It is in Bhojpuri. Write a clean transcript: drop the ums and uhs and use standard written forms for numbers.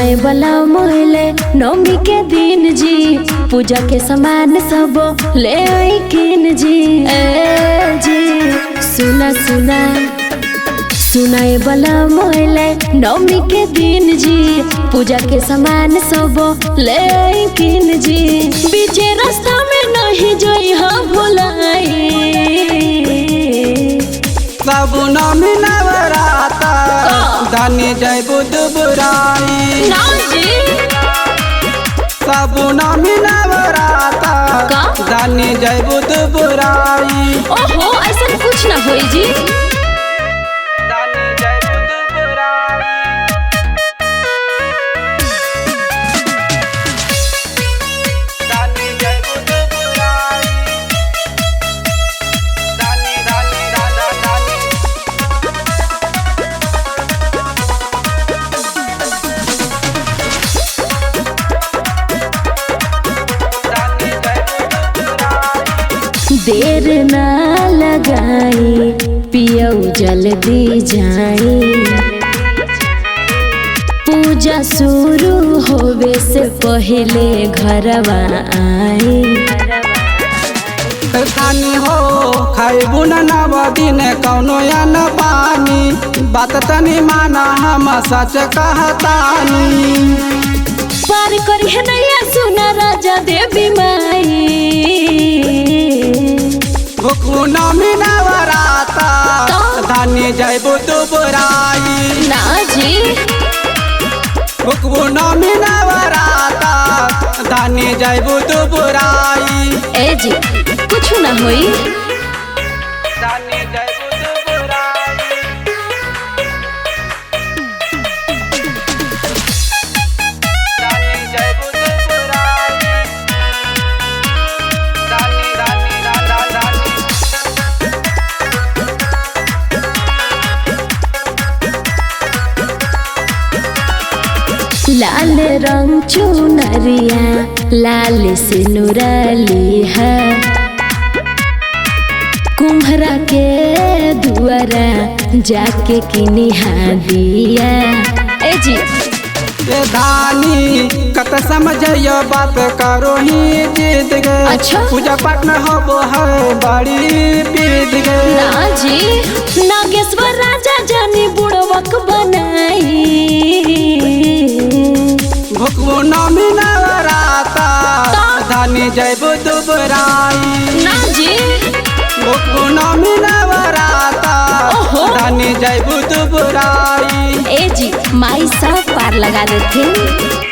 सुनाए वाला मोहले नौमी के दिन जी पूजा के सामान सब ले आई किन जी। जी सुना सुना सुनाए वाला मोहले नौमी के दिन जी पूजा के सामान सब ले आई किन जी। बीचे रास्ता में नहीं जोई हाँ भुलाई सब नौमी नवराता धनी जय बुध बुराई सब नौमी नवराता धनी जय बुध बुराई। ओहो ऐसा कुछ ना होई जी। देर ना लगाई पियऊ जल्दी जाई पूजा शुरू होवे से पहले घरवा आई। खानी हो खाइबू नव दिन कौनो या न पानी बात तनी माना हम सच कहतानी। पार करी है नैया सुना राजा देवी माई नौमी नवराता धनी जय बुध बुराई ना जी। नौमी नवराता धनी जय बुध बुराई। ए जी कुछ ना होई धनी जय बुध बुराई धनी जय बुध बुराई धनी धनी धनी लाल रंग चुनरिया लाल से नुराली है कुम्हरा के दुआरा जाके किनिहा दिया। ए जी धानी कत समझियो बात करो ही जीत गए। अच्छा पूजा पाठ में हो है बड़ी बीत गए। ना जी नागेश्वर राजा जानी बुड़वक बनाई नौमी नवराता धनी जय बुध बुराई ना जी। नौमी नवराता धनी जय बुध बुराई। ए जी माई सब पार लगा देते।